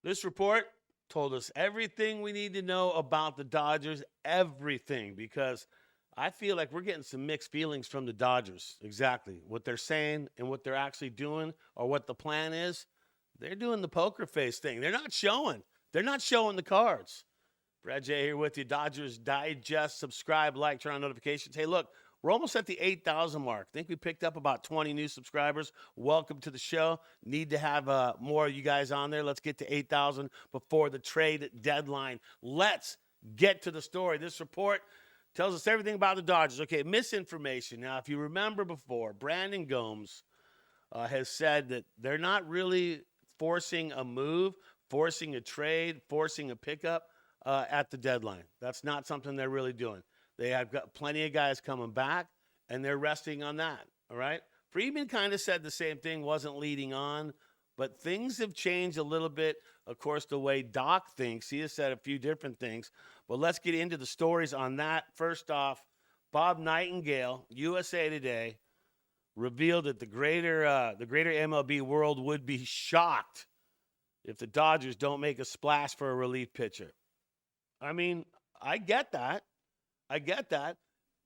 This report told us everything we need to know about the Dodgers, everything, because I feel like we're getting some mixed feelings from the Dodgers. Exactly. What they're saying and what they're actually doing or what the plan is. They're doing the poker face thing. They're not showing. They're not showing the cards. Brad J here with you. Dodgers Digest. Subscribe, like, turn on notifications. Hey, look, we're almost at the 8,000 mark. I think we picked up about 20 new subscribers. Welcome to the show. Need to have more of you guys on there. Let's get to 8,000 before the trade deadline. Let's get to the story. This report tells us everything about the Dodgers. Okay, misinformation. Now, if you remember before, Brandon Gomes has said that they're not really forcing a move, forcing a trade, forcing a pickup at the deadline. That's not something they're really doing. They have got plenty of guys coming back, and they're resting on that, all right? Freeman kind of said the same thing, wasn't leading on, but things have changed a little bit. Of course, the way Doc thinks, he has said a few different things, but let's get into the stories on that. First off, Bob Nightingale, USA Today, revealed that the greater MLB world would be shocked if the Dodgers don't make a splash for a relief pitcher. I mean, I get that.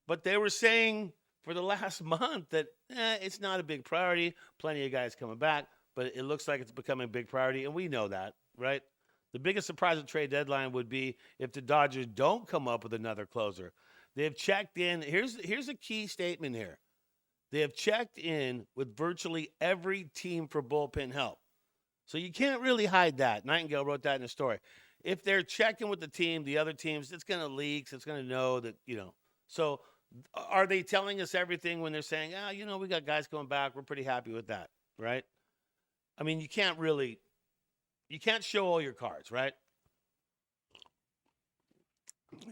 But they were saying for the last month that it's not a big priority. Plenty of guys coming back, but it looks like it's becoming a big priority, and we know that, right? The biggest surprise at trade deadline would be if the Dodgers don't come up with another closer. They've checked in. Here's a key statement here. They have checked in with virtually every team for bullpen help. So you can't really hide that. Nightingale wrote that in a story. If they're checking with the team, the other teams, it's going to leak. It's going to know that, So are they telling us everything when they're saying, we got guys coming back. We're pretty happy with that, right? I mean, you can't show all your cards, right?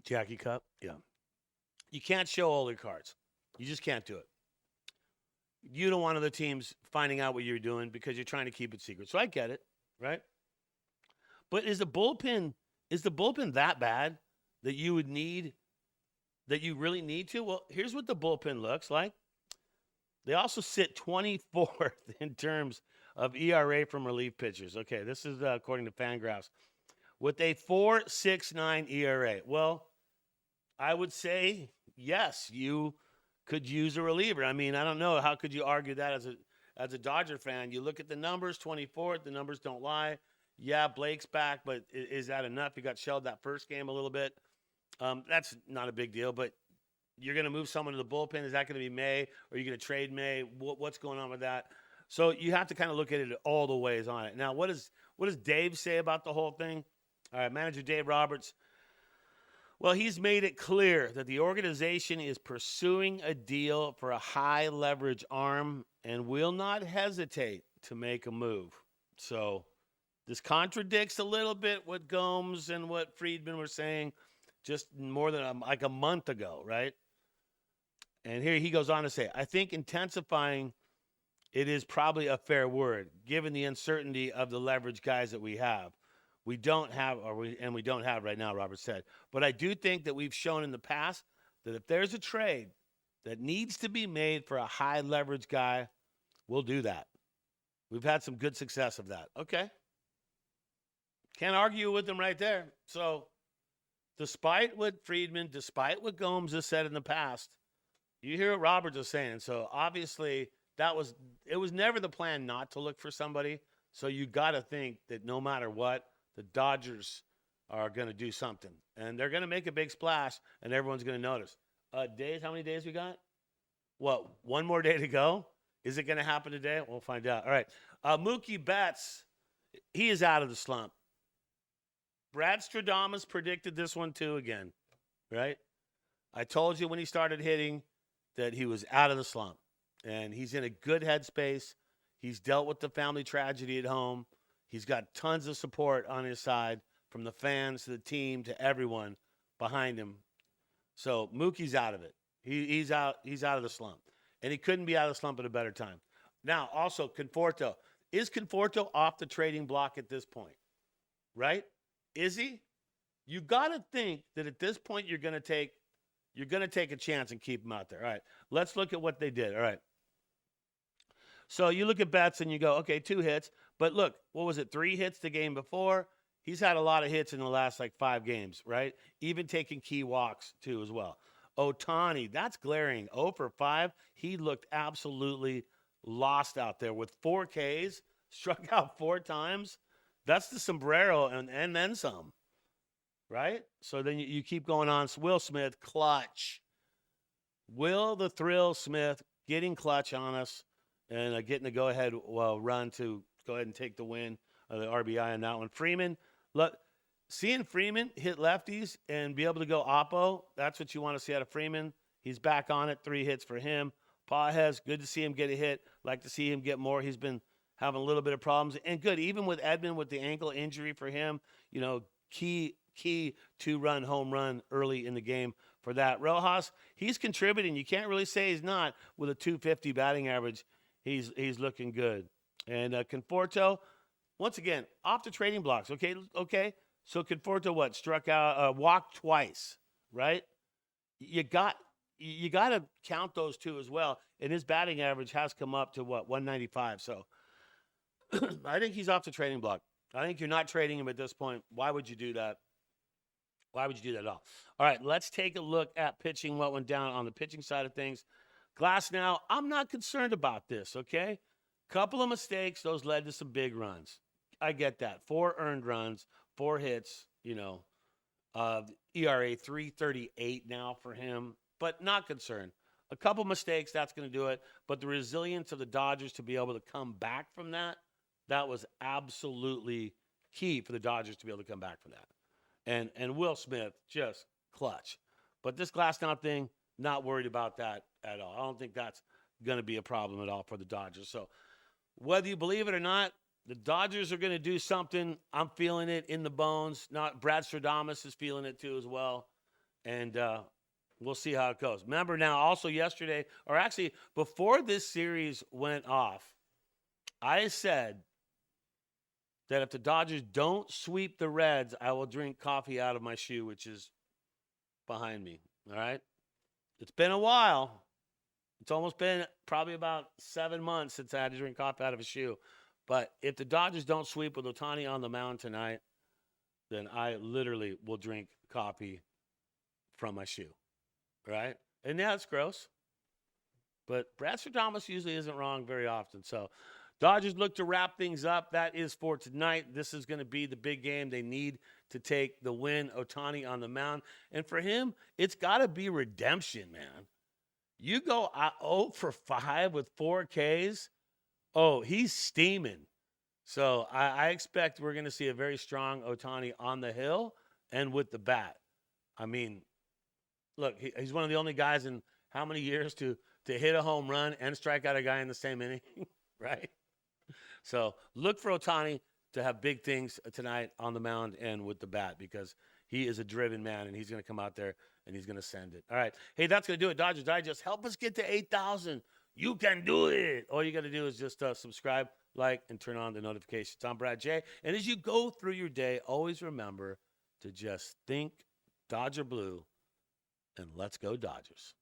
Jackie Cup, yeah. You can't show all your cards. You just can't do it. You don't want other teams finding out what you're doing because you're trying to keep it secret. So I get it, right? But is the bullpen that bad that you really need to? Well, here's what the bullpen looks like. They also sit 24th in terms of ERA from relief pitchers. Okay, this is according to Fangraphs. With a 4.69 ERA. Well, I would say, yes, you could use a reliever. I mean, I don't know. How could you argue that as a Dodger fan? You look at the numbers, 24th, the numbers don't lie. Yeah, Blake's back, but is that enough? He got shelled that first game a little bit. That's not a big deal, but you're going to move someone to the bullpen. Is that going to be May? Or are you going to trade May? What's going on with that? So you have to kind of look at it all the ways on it. Now, what does Dave say about the whole thing? All right, manager Dave Roberts. Well, he's made it clear that the organization is pursuing a deal for a high-leverage arm and will not hesitate to make a move. So this contradicts a little bit what Gomes and what Friedman were saying just more than like a month ago, right? And here he goes on to say, I think intensifying it is probably a fair word, given the uncertainty of the leverage guys that we have. We don't have right now, Robert said. But I do think that we've shown in the past that if there's a trade that needs to be made for a high leverage guy, we'll do that. We've had some good success of that. Okay. Can't argue with them right there. So despite what Friedman, despite what Gomes has said in the past, you hear what Roberts is saying. So obviously it was never the plan not to look for somebody. So you got to think that no matter what, the Dodgers are going to do something. And they're going to make a big splash, and everyone's going to notice. Days, how many days we got? What, one more day to go? Is it going to happen today? We'll find out. All right. Mookie Betts, he is out of the slump. Brad Stradamus predicted this one too again, right? I told you when he started hitting that he was out of the slump. And he's in a good headspace. He's dealt with the family tragedy at home. He's got tons of support on his side from the fans to the team to everyone behind him. So Mookie's out of it. He's out of the slump. And he couldn't be out of the slump at a better time. Now, also, Conforto. Is Conforto off the trading block at this point? Right? Is he? You got to think that at this point you're going to take a chance and keep him out there. All right. Let's look at what they did. All right. So you look at Betts and you go, okay, 2 hits. But look, what was it? 3 hits the game before. he's had a lot of hits in the last like 5 games, right? Even taking key walks too as well. Ohtani, that's glaring. 0 for 5. He looked absolutely lost out there with 4 Ks, struck out 4 times. That's the sombrero and then some, right? So then you keep going on. Will Smith, clutch. Will the Thrill Smith getting clutch on us and getting a go-ahead run to go ahead and take the win, the RBI on that one. Freeman, look, seeing Freeman hit lefties and be able to go oppo, that's what you want to see out of Freeman. He's back on it, 3 hits for him. Pages, good to see him get a hit. Like to see him get more. He's been having a little bit of problems. And good, even with Edman with the ankle injury for him, key 2-run home run early in the game for that. Rojas, he's contributing. You can't really say he's not with a 250 batting average. He's looking good. And Conforto, once again, off the trading blocks. Okay. So Conforto, what, struck out, walked twice, right? You got to count those 2 as well. And his batting average has come up to 195. So I think he's off the trading block. I think you're not trading him at this point. Why would you do that? Why would you do that at all? All right, let's take a look at pitching, what went down on the pitching side of things. Glasnow, I'm not concerned about this, okay? Couple of mistakes. Those led to some big runs. I get that. 4 earned runs, 4 hits, ERA 3.38 now for him, but not concerned. A couple mistakes, that's going to do it. But the resilience of the Dodgers to be able to come back from that was absolutely key for the Dodgers to be able to come back from that. And Will Smith, just clutch. But this Glasnow thing, not worried about that at all. I don't think that's going to be a problem at all for the Dodgers. So whether you believe it or not, the Dodgers are going to do something. I'm feeling it in the bones. Not Brad Stradamus is feeling it too as well. And we'll see how it goes. Remember now, also yesterday, or actually before this series went off, I said that if the Dodgers don't sweep the Reds, I will drink coffee out of my shoe, which is behind me. All right? It's been a while. It's almost been probably about 7 months since I had to drink coffee out of a shoe. But if the Dodgers don't sweep with Ohtani on the mound tonight, then I literally will drink coffee from my shoe. Right? And yeah, it's gross. But Brad Stradamus usually isn't wrong very often. So Dodgers look to wrap things up. That is for tonight. This is going to be the big game. They need to take the win. Ohtani on the mound. And for him, it's got to be redemption, man. You go 0 for 5 with 4 Ks. Oh, he's steaming. So I expect we're going to see a very strong Ohtani on the hill and with the bat. I mean, look, he's one of the only guys in how many years to hit a home run and strike out a guy in the same inning, right? So look for Ohtani to have big things tonight on the mound and with the bat because he is a driven man and he's going to come out there and he's going to send it. All right. Hey, that's going to do it. Dodgers Digest. Help us get to 8,000. You can do it. All you got to do is just subscribe, like, and turn on the notifications. I'm Brad J. And as you go through your day, always remember to just think Dodger Blue and let's go Dodgers.